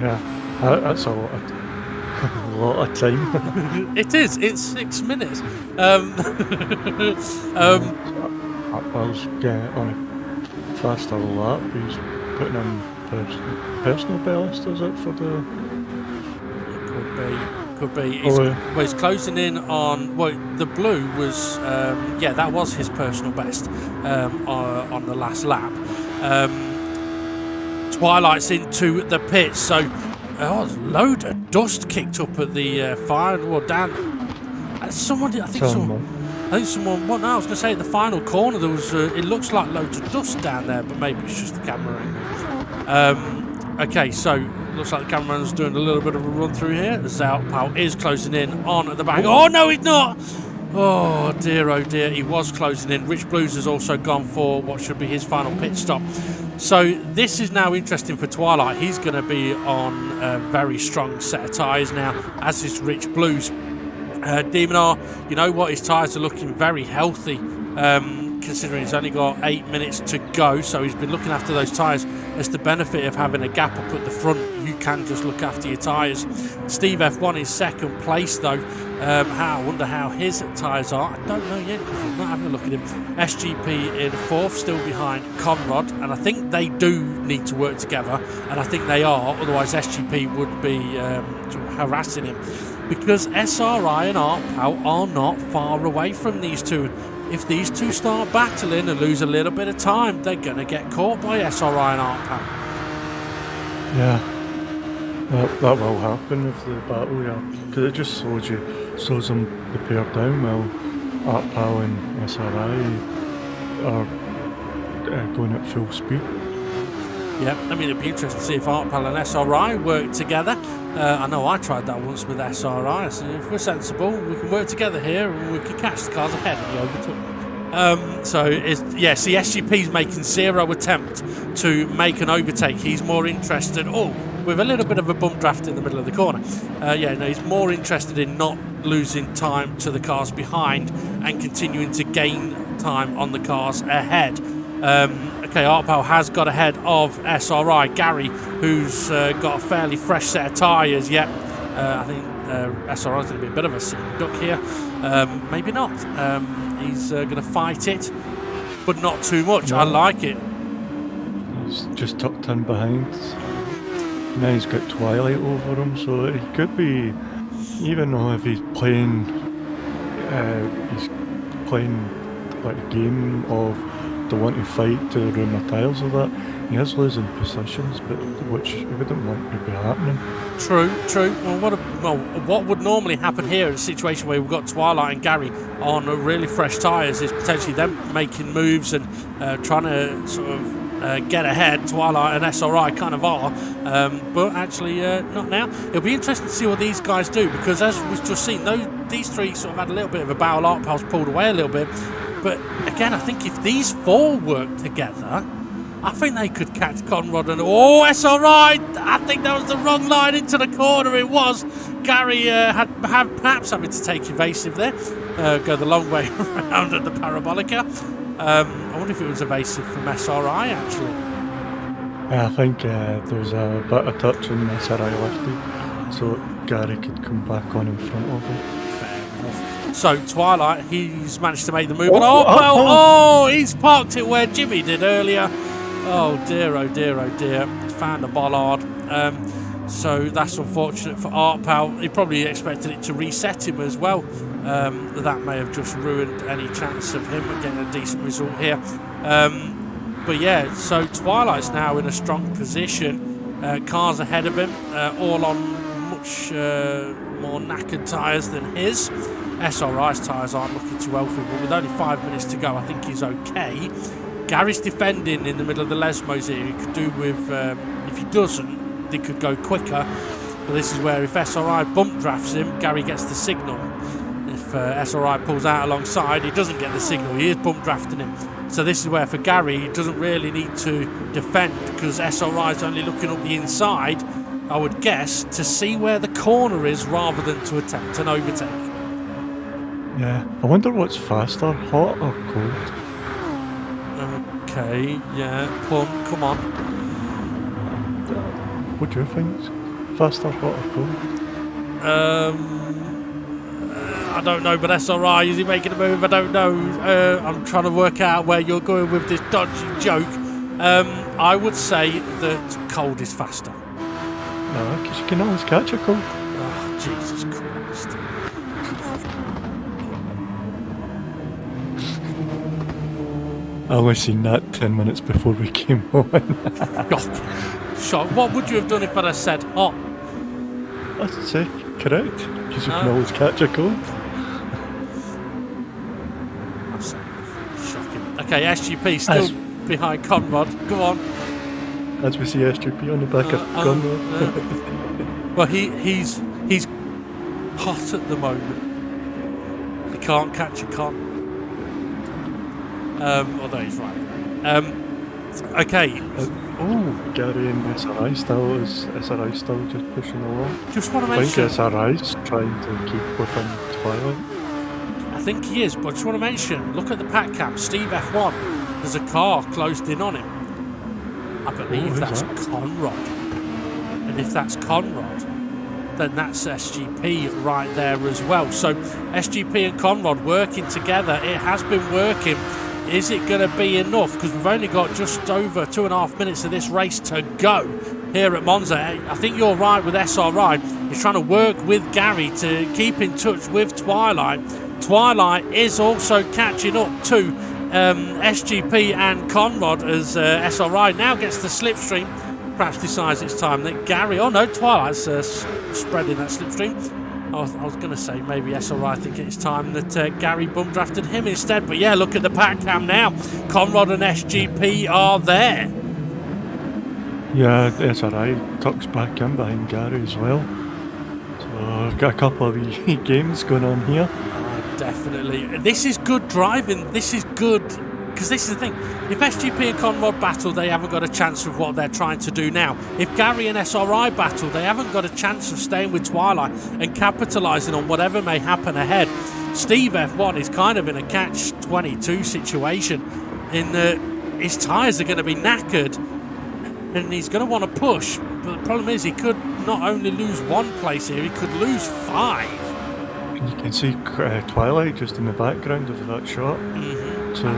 Yeah, that's a lot of time. It is. It's 6 minutes. Artpal's on a faster lap. He's putting in personal ballast, is it, for the... Could be. He's closing in on... Well, the blue was... that was his personal best on the last lap. Twilight's into the pits, so... a load of dust kicked up at the fire. Well, down... I think someone... What now? I was going to say at the final corner there was... it looks like loads of dust down there, but maybe it's just the camera angle. Okay, so Looks like the cameraman's doing a little bit of a run through here. Zalpal is closing in on at the back. Oh, no, he's not! Oh dear, he was closing in. Rich Blues has also gone for what should be his final pit stop. So this is now interesting for Twilight. He's going to be on a very strong set of tyres now, as is Rich Blues. Demonar, you know what, his tyres are looking very healthy, considering he's only got 8 minutes to go, so he's been looking after those tyres. It's the benefit of having a gap up at the front. You can just look after your tyres. Steve F1 is second place though. I wonder how his tyres are. I don't know yet because I'm not having a look at him. SGP in fourth, still behind Conrad, and I think they do need to work together, and I think they are, otherwise SGP would be harassing him, because SRI and ArtPal are not far away from these two. If these two start battling and lose a little bit of time, they're going to get caught by SRI and ArtPal. Yeah, that will happen if the battle, yeah, because it just slows them the pair down while ArtPal and SRI are going at full speed. Yeah, I mean, it'd be interesting to see if ArtPal and SRI work together. I know I tried that once with SRI. So if we're sensible, we can work together here and we can catch the cars ahead and he overtook me. See, SGP's making zero attempt to make an overtake. He's more interested, with a little bit of a bump draft in the middle of the corner. He's more interested in not losing time to the cars behind and continuing to gain time on the cars ahead. ArtPal has got ahead of SRI. Gary, who's got a fairly fresh set of tyres yet. I think SRI's going to be a bit of a sitting duck here. Maybe not. He's going to fight it, but not too much. No. I like it. He's just tucked in behind. Now he's got Twilight over him, so he could be, even though if he's playing like a game of the want to fight to ruin my tyres or that, he is losing positions, but which he wouldn't want to be happening. True. What would normally happen here in a situation where we've got Twilight and Gary on really fresh tyres is potentially them making moves and trying to sort of get ahead. Twilight and SRI kind of are, but actually not now. It'll be interesting to see what these guys do, because as we've just seen, these three sort of had a little bit of a battle. ArtPal's pulled away a little bit. But again, I think if these four work together, I think they could catch Conrad and... Oh, SRI! I think that was the wrong line into the corner. It was. Gary had perhaps having to take evasive there. Go the long way around at the Parabolica. I wonder if it was evasive from SRI, actually. I think there was a bit of touch in SRI lifted, so Gary could come back on in front of him. So Twilight, he's managed to make the move. Oh, he's parked it where Jimmy did earlier. Oh dear. Found a bollard. So that's unfortunate for ArtPal. He probably expected it to reset him as well. That may have just ruined any chance of him getting a decent result here. But yeah, so Twilight's now in a strong position. Cars ahead of him, all on much more knackered tyres than his. SRI's tyres aren't looking too well for him, but with only 5 minutes to go, I think he's okay. Gary's defending in the middle of the Lesmos here. He could do with, if he doesn't, they could go quicker. But this is where if SRI bump drafts him, Gary gets the signal. If SRI pulls out alongside, he doesn't get the signal. He is bump drafting him. So this is where for Gary, he doesn't really need to defend, because SRI's only looking up the inside, I would guess, to see where the corner is rather than to attempt an overtake. Yeah, I wonder what's faster, hot or cold? Okay, yeah, Plum, come on. What do you think? Faster, hot or cold? I don't know, but SRI, is he making a move? I don't know. I'm trying to work out where you're going with this dodgy joke. I would say that cold is faster. No, because you can always catch a cold. Oh, Jesus Christ. I only seen that 10 minutes before we came on. Shot. What would you have done if I'd have said hot? I'd say correct, because you can always catch a cold. That's shocking. Okay, SGP still behind Conrad. Go on. as we see SGP on the back of Conrad. Well, he's hot at the moment. He can't catch a con. Although he's right. Okay. Gary and SRI still just pushing along. Just want to I think mention. SRI's trying to keep within Twilight. I think he is, but I just want to mention. Look at the pack cam. Steve F1. There's a car closed in on him. I believe that's Conrad. And if that's Conrad, then that's SGP right there as well. So SGP and Conrad working together. It has been working. Is it going to be enough? Because we've only got just over 2.5 minutes of this race to go here at Monza. I think you're right with SRI. He's trying to work with Gary to keep in touch with Twilight. Twilight is also catching up to SGP and Conrad as SRI now gets the slipstream. Perhaps decides it's time that Gary... Oh no, Twilight's spreading that slipstream. I was going to say maybe SRI. I think it's time that Gary bum drafted him instead. But yeah, look at the pack cam now. Conrad and SGP are there. Yeah, SRI tucks back in behind Gary as well. So got a couple of wee games going on here. Definitely. This is good driving. This is good. Because this is the thing. If SGP and Conrad battle, they haven't got a chance of what they're trying to do now. If Gary and SRI battle, they haven't got a chance of staying with Twilight and capitalising on whatever may happen ahead. Steve F1 is kind of in a catch-22 situation in that his tyres are going to be knackered and he's going to want to push. But the problem is he could not only lose one place here, he could lose 5. You can see Twilight just in the background of that shot. So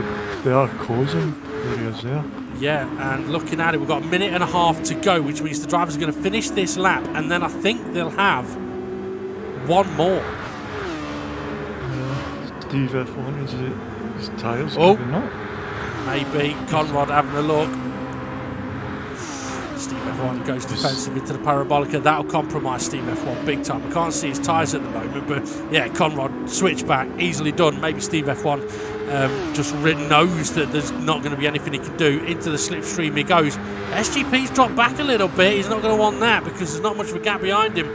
they are closing areas there. Yeah, and looking at it, we've got a minute and a half to go, which means the drivers are going to finish this lap, and then I think they'll have one more. Steve F1 is his tyres giving up. Maybe Conrad having a look. Steve F1 goes defensive into the parabolica. That'll compromise Steve F1 big time. I can't see his tyres at the moment, but yeah, Conrad switch back, easily done. Maybe Steve F1 just knows that there's not going to be anything he can do. Into the slipstream he goes. SGP's dropped back a little bit. He's not going to want that because there's not much of a gap behind him.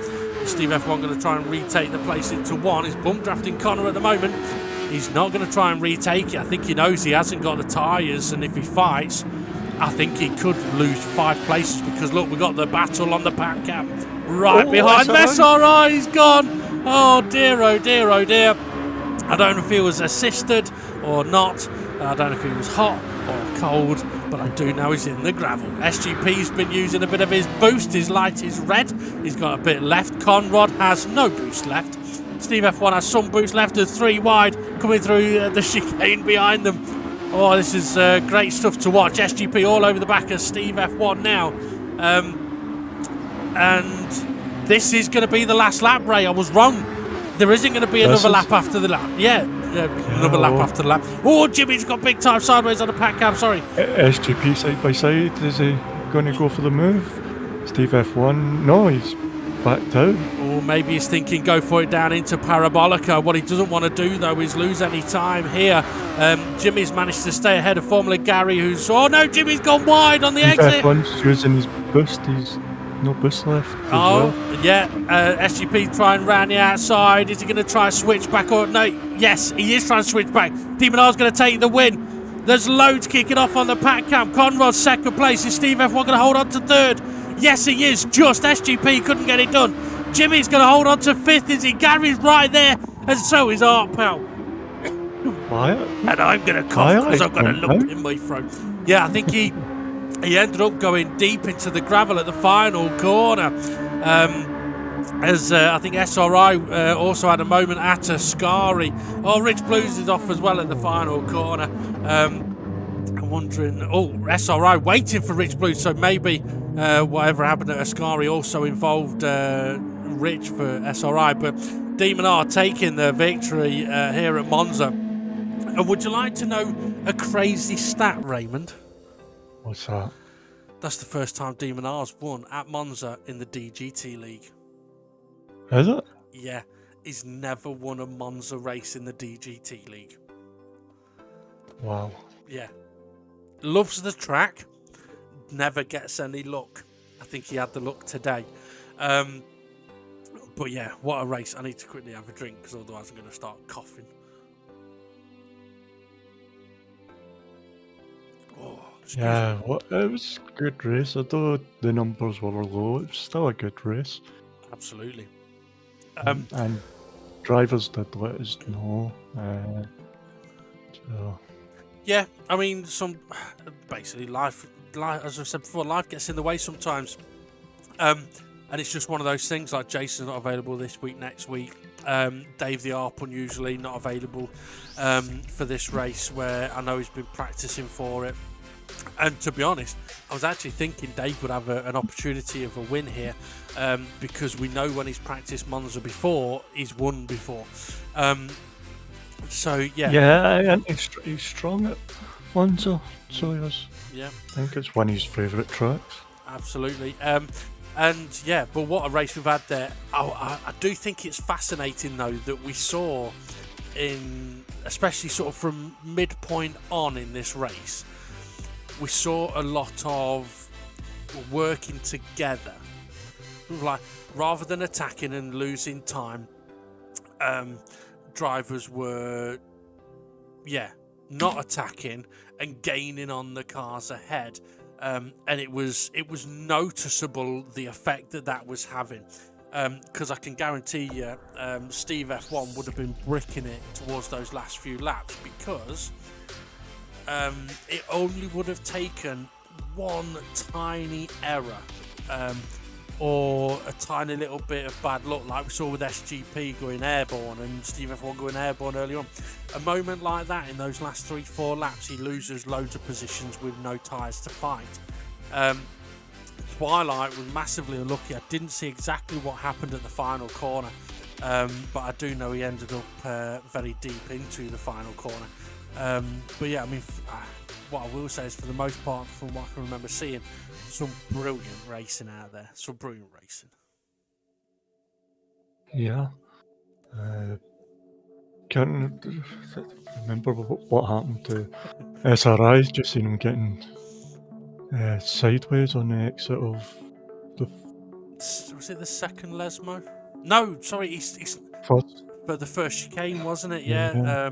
Steve F1 going to try and retake the place into 1. He's bump drafting Connor at the moment. He's not going to try and retake it. I think he knows he hasn't got the tyres, and if he fights, I think he could lose 5 places because look, we've got the battle on the pack cap right behind SRI. He's gone. Oh dear, oh dear, oh dear. I don't know if he was assisted or not. I don't know if he was hot or cold, but I do know he's in the gravel. SGP's been using a bit of his boost. His light is red. He's got a bit left. Conrad has no boost left. Steve F1 has some boost left. There's 3 wide coming through the chicane behind them. Oh, this is great stuff to watch. SGP all over the back of Steve F1 now. And this is going to be the last lap, Ray. I was wrong. There isn't going to be another lap after the lap. Yeah, another lap after the lap. Oh, Jimmy's got big time sideways on the pack cab, sorry. SGP side by side. Is he going to go for the move? Steve F1, no, he's backed out. Or maybe he's thinking go for it down into Parabolica. What he doesn't want to do though is lose any time here. Jimmy's managed to stay ahead of Formula Gary, who's... Oh no, Jimmy's gone wide on the exit. F1's using his boost. He's no boost left as well. Yeah. SGP trying round the outside. Is he going to try and switch back? Or no, yes, he is trying to switch back. Demon R's going to take the win. There's loads kicking off on the pack cam. Conrad's second place. Is Steve F1 going to hold on to third? Yes, he is. Just SGP couldn't get it done. Jimmy's going to hold on to fifth. Is he? Gary's right there. And so is Art Pal. And I'm going to cough because I've got a lump in my throat. Yeah, I think he ended up going deep into the gravel at the final corner. As I think SRI also had a moment at Ascari. Oh, Rich Blues is off as well at the final corner. I'm wondering, SRI waiting for Rich Blues, so maybe whatever happened at Ascari also involved Rich for SRI, but Demon R taking the victory here at Monza. And would you like to know a crazy stat, Raymond? What's that? That's the first time Demon R's won at Monza in the DGT League. Is it? Yeah, he's never won a Monza race in the DGT League. Wow. Yeah. Loves the track. never gets any luck. I think he had the luck today. But yeah, what a race. I need to quickly have a drink because otherwise I'm going to start coughing. Oh, Yeah, it was a good race. Although the numbers were low, it was still a good race. Absolutely. And drivers did let us know. So. Yeah, I mean, basically life, as I said before, life gets in the way sometimes. And it's just one of those things, like Jason's not available this week, next week. Dave the Arp unusually not available for this race, where I know he's been practicing for it. And to be honest, I was actually thinking Dave would have an opportunity of a win here, because we know when he's practiced Monza before, he's won before. So yeah. Yeah, and he's strong at Monza, so he is. Yeah. I think it's one of his favourite tracks. Absolutely. And yeah, but what a race we've had there. I do think it's fascinating though that we saw especially sort of from midpoint on in this race, we saw a lot of working together. Like, rather than attacking and losing time, drivers were, not attacking and gaining on the cars ahead. And it was noticeable the effect that was having, because I can guarantee you Steve F1 would have been bricking it towards those last few laps, because it only would have taken one tiny error or a tiny little bit of bad luck, like we saw with SGP going airborne and Steve F1 going airborne early on. A moment like that in those last 3-4 laps, he loses loads of positions with no tyres to fight. Twilight was massively unlucky. I didn't see exactly what happened at the final corner, but I do know he ended up very deep into the final corner. But yeah, I mean, what I will say is, for the most part, from what I can remember seeing, some brilliant racing out there. Some brilliant racing. Yeah. Can't remember what happened to SRI. Just seen him getting sideways on the exit of the. Was it the second Lesmo? No, sorry, he's First. but the first chicane, wasn't it? Yeah.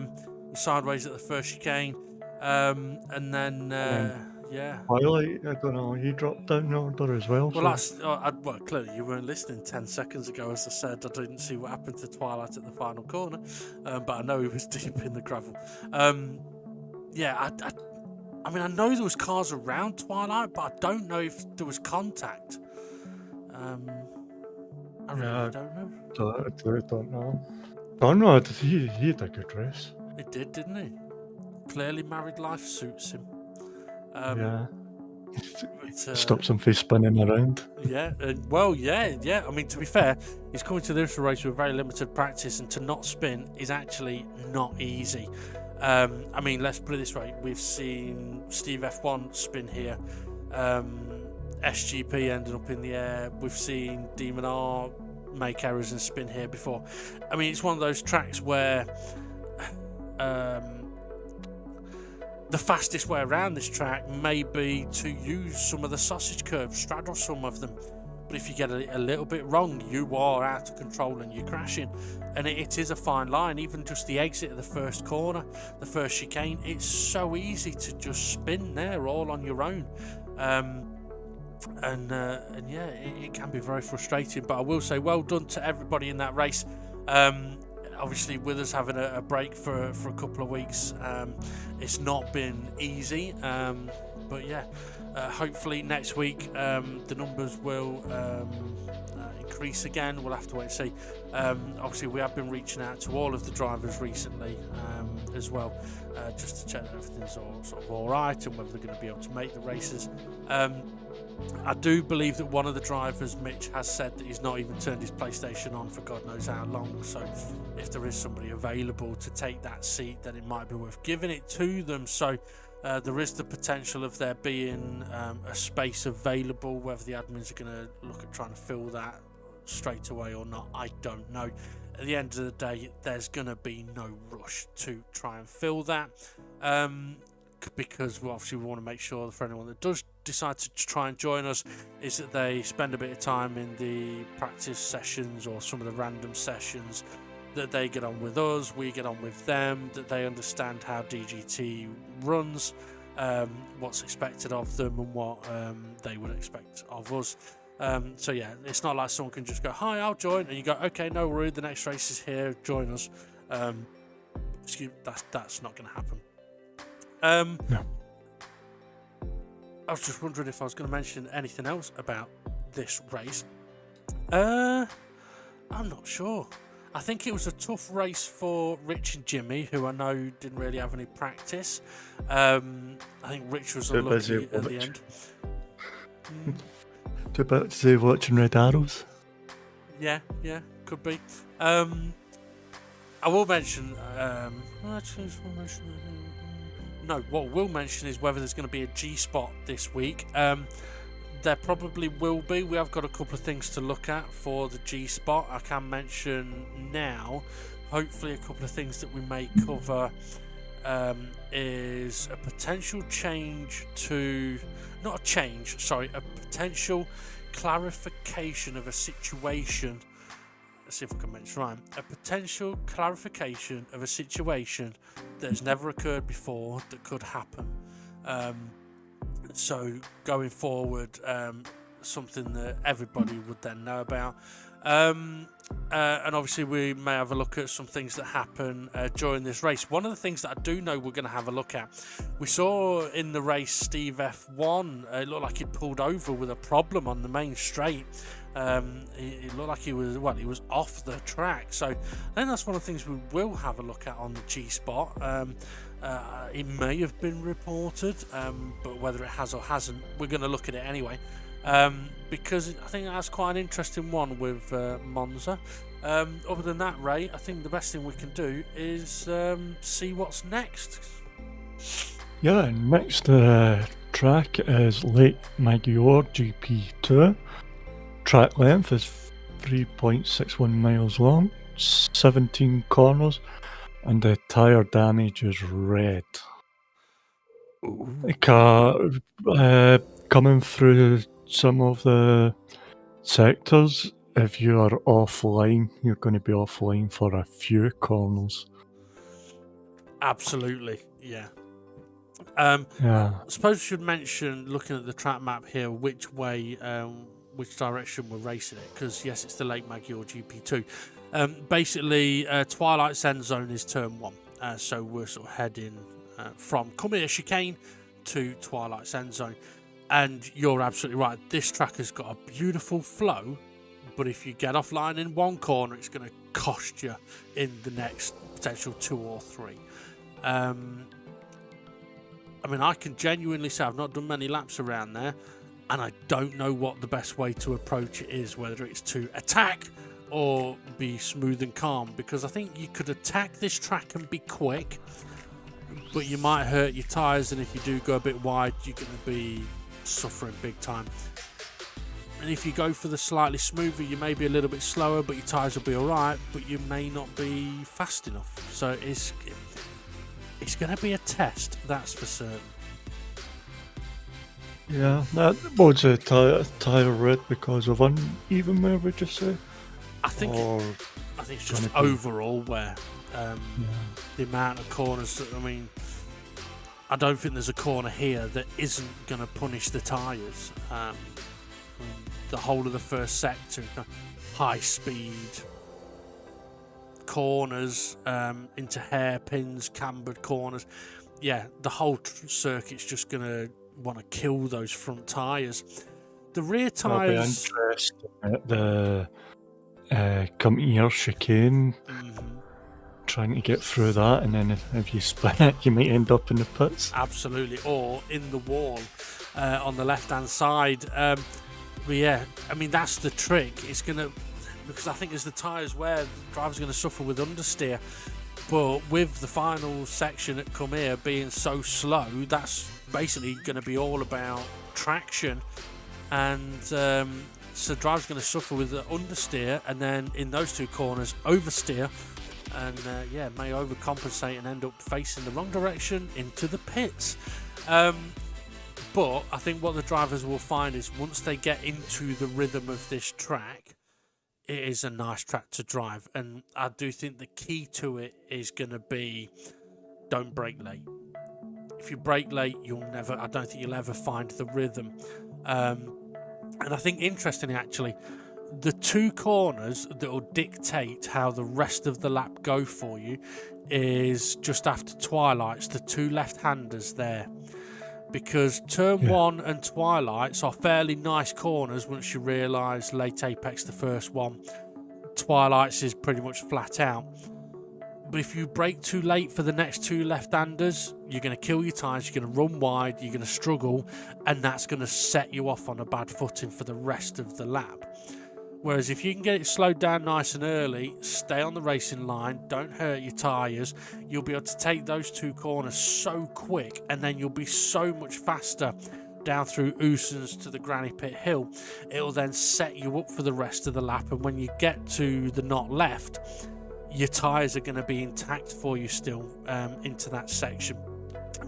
Sideways at the first chicane, and then yeah. Twilight, I don't know. He dropped down the order as well. Well, so. well, clearly you weren't listening 10 seconds ago. As I said, I didn't see what happened to Twilight at the final corner, but I know he was deep in the gravel. Yeah, I mean, I know there was cars around Twilight, but I don't know if there was contact. I really don't know. I don't know. Don't know. He had a good race. It did, didn't he? Clearly, married life suits him. Yeah. But, Stops him from spinning around. Yeah, well, yeah. I mean, to be fair, he's coming to this race with very limited practice, and to not spin is actually not easy. I mean, let's put it this way: we've seen Steve F1 spin here. SGP ended up in the air. We've seen Demon R make errors and spin here before. I mean, it's one of those tracks where the fastest way around this track may be to use some of the sausage curves, straddle some of them. But if you get a little bit wrong, you are out of control and you're crashing. And it is a fine line. Even just the exit of the first corner, the first chicane, it's so easy to just spin there all on your own. And yeah, it can be very frustrating. But I will say, well done to everybody in that race. Obviously, with us having a break for a couple of weeks, it's not been easy. But yeah, hopefully next week the numbers will increase again. We'll have to wait and see. Obviously, we have been reaching out to all of the drivers recently as well, just to check that everything's all right and whether they're going to be able to make the races. I do believe that one of the drivers, Mitch, has said that he's not even turned his PlayStation on for God knows how long. So if there is somebody available to take that seat, then it might be worth giving it to them. So there is the potential of there being a space available. Whether the admins are going to look at trying to fill that straight away or not, I don't know. At the end of the day, there's going to be no rush to try and fill that. Because obviously we want to make sure that for anyone that does decide to try and join us is that they spend a bit of time in the practice sessions or some of the random sessions, that they get on with us, we get on with them, that they understand how DGT runs, what's expected of them and what they would expect of us. So yeah, it's not like someone can just go, hi, I'll join, and you go, okay, no worries, the next race is here, join us. That's not going to happen. No. I was just wondering if I was going to mention anything else about this race. I'm not sure. I think it was a tough race for Rich and Jimmy, who I know didn't really have any practice. I think Rich was unlucky at the end. Too busy watching Red Arrows. Yeah, could be. I will mention. No, what we'll mention is whether there's going to be a G-spot this week. There probably will be. We have got a couple of things to look at for the G-spot. I can mention now, hopefully a couple of things that we may cover is a potential change to... Not a change, sorry, a potential clarification of a situation. Let's see if I can make this rhyme. A potential clarification of a situation that has never occurred before that could happen. So going forward, something that everybody would then know about. And obviously we may have a look at some things that happen during this race. One of the things that I do know we're going to have a look at, we saw in the race Steve F1, it looked like he'd pulled over with a problem on the main straight. It looked like he was off the track. So I think that's one of the things we will have a look at on the G-spot. It may have been reported, but whether it has or hasn't, we're going to look at it anyway. Because I think that's quite an interesting one with Monza. Other than that, Ray, I think the best thing we can do is see what's next. Yeah, next track is Lake Maggiore GP2. Track length is 3.61 miles long, 17 corners, and the tyre damage is red. Coming through some of the sectors, if you are offline, you're going to be offline for a few corners. Absolutely, yeah. Yeah. I suppose we should mention, looking at the track map here, which way, which direction we're racing it, because yes, it's the Lake Maggiore GP2. Basically, Twilight's end zone is turn 1, so we're sort of heading from Come Here Chicane to Twilight's end zone. And you're absolutely right, this track has got a beautiful flow, but if you get offline in one corner, it's going to cost you in the next potential 2 or 3. I mean, I can genuinely say I've not done many laps around there, and I don't know what the best way to approach it is, whether it's to attack or be smooth and calm, because I think you could attack this track and be quick, but you might hurt your tyres, and if you do go a bit wide, you're going to be suffering big time. And if you go for the slightly smoother, you may be a little bit slower, but your tyres will be alright, but you may not be fast enough. So it's going to be a test, that's for certain. Yeah, that was a tyre red because of uneven wear, would you say? I think it's just overall wear. The amount of corners, I mean, I don't think there's a corner here that isn't going to punish the tyres. The whole of the first sector, high speed corners into hairpins, cambered corners. Yeah, the whole circuit's just going to want to kill those front tyres. The rear tyres... I'll be interested at the Come Here Chicane. Trying to get through that, and then if you spin it, you might end up in the pits. Absolutely, or in the wall on the left-hand side. But yeah, I mean, that's the trick. It's going to... Because I think as the tyres wear, the driver's going to suffer with understeer. But with the final section at Come Here being so slow, that's basically going to be all about traction. And so the driver's going to suffer with the understeer, and then in those 2 corners, oversteer. And may overcompensate and end up facing the wrong direction into the pits. But I think what the drivers will find is once they get into the rhythm of this track, it is a nice track to drive. And I do think the key to it is going to be don't brake late. If you brake late, I don't think you'll ever find the rhythm. And I think, interestingly, actually, the two corners that will dictate how the rest of the lap go for you is just after Twilight's, the two left-handers there. Because turn 1 and Twilight's are fairly nice corners once you realise late apex, the first one. Twilight's is pretty much flat out. But if you brake too late for the next two left-handers, you're going to kill your tyres, you're going to run wide, you're going to struggle, and that's going to set you off on a bad footing for the rest of the lap. Whereas if you can get it slowed down nice and early, stay on the racing line, don't hurt your tyres, you'll be able to take those two corners so quick, and then you'll be so much faster down through Oosens to the Granny Pit Hill. It'll then set you up for the rest of the lap, and when you get to the not left, your tyres are going to be intact for you still into that section,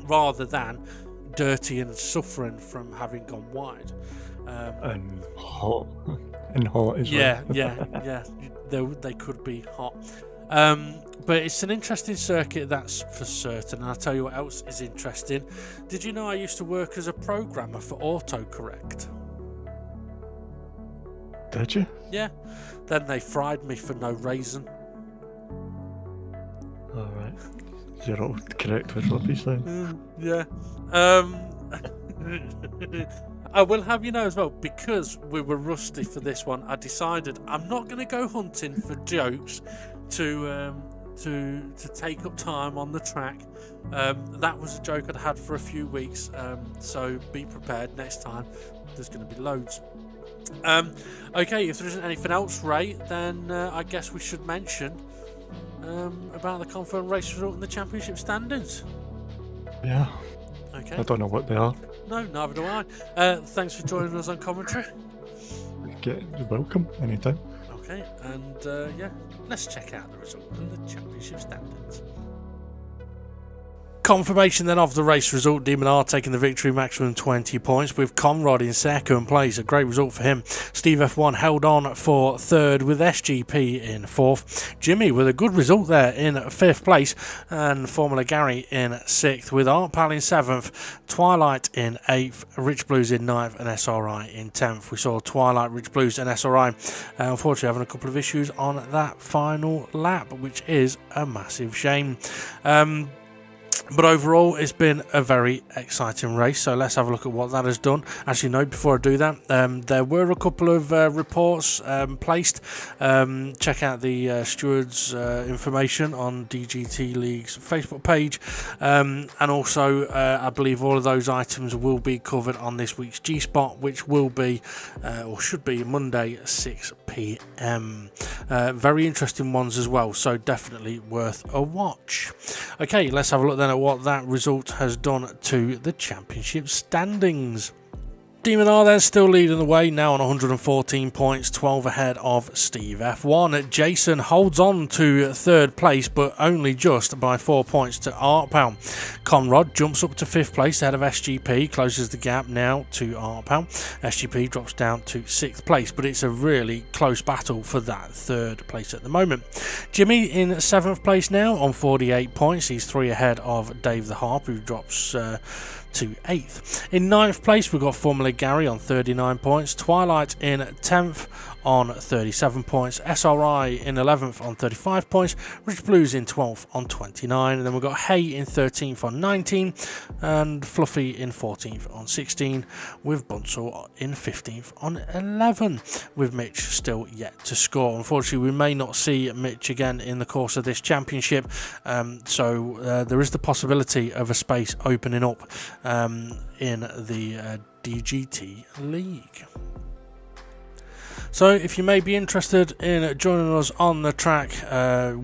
rather than dirty and suffering from having gone wide. And hot. And hot as well. Yeah. They could be hot. But it's an interesting circuit, that's for certain. And I'll tell you what else is interesting. Did you know I used to work as a programmer for autocorrect? Did you? Yeah. Then they fried me for no reason. Alright. You're all correct with Lippy's then. Yeah. I will have you know as well, because we were rusty for this one, I decided I'm not going to go hunting for jokes to take up time on the track. That was a joke I'd had for a few weeks, so be prepared next time. There's going to be loads. Okay, if there isn't anything else, Ray, then I guess we should mention about the confirmed race result and the championship standings. Yeah. Okay. I don't know what they are. No, neither do I. Thanks for joining us on commentary. You're welcome, anytime. Okay, and let's check out the result and the championship standings. Confirmation then of the race result. Demon R taking the victory, maximum 20 points, with Conrad in second place. A great result for him. Steve F1 held on for third, with SGP in fourth. Jimmy with a good result there in fifth place, and Formula Gary in sixth, with Art Pal in seventh, Twilight in eighth, Rich Blues in ninth, and SRI in 10th. We saw Twilight, Rich Blues and SRI unfortunately having a couple of issues on that final lap, which is a massive shame. But overall, it's been a very exciting race, so let's have a look at what that has done. Actually, no, before I do that, there were a couple of reports placed. Check out the stewards' information on DGT League's Facebook page. And also, I believe all of those items will be covered on this week's G-Spot, which will be, or should be, Monday at 6 p.m. Very interesting ones as well, so definitely worth a watch. Okay, let's have a look then at what that result has done to the championship standings. Demon R then still leading the way, now on 114 points, 12 ahead of Steve F1. Jason holds on to third place, but only just by 4 points to Art Pal. Conrad jumps up to fifth place ahead of SGP, closes the gap now to Art Pal. SGP drops down to sixth place, but it's a really close battle for that third place at the moment. Jimmy in seventh place now on 48 points. He's 3 ahead of Dave the Harp, who drops to 8th. In 9th place we've got Formula Gary on 39 points, Twilight in 10th on 37 points, SRI in 11th on 35 points, Rich Blues in 12th on 29, and then we've got Hay in 13th on 19, and Fluffy in 14th on 16, with Bunzel in 15th on 11, with Mitch still yet to score. Unfortunately, we may not see Mitch again in the course of this championship, so there is the possibility of a space opening up in the DGT League. So if you may be interested in joining us on the track,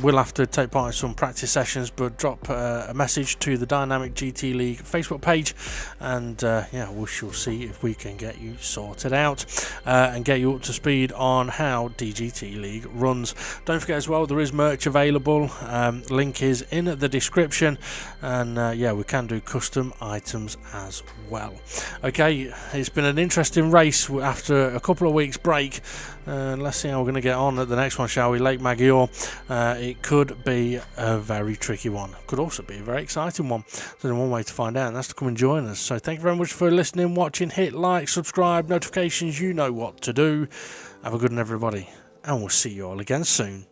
we'll have to take part in some practice sessions, but drop a message to the Dynamig GT League Facebook page, and yeah, we shall see if we can get you sorted out and get you up to speed on how DGT League runs. Don't forget as well, there is merch available. Link is in the description, and yeah, we can do custom items as well. Okay, it's been an interesting race after a couple of weeks break. Let's see how we're going to get on at the next one, shall we? Lake Maggiore. It could be a very tricky one. Could also be a very exciting one. There's only one way to find out, and that's to come and join us. So thank you very much for listening, watching. Hit like, subscribe, notifications. You know what to do. Have a good one, everybody, and we'll see you all again soon.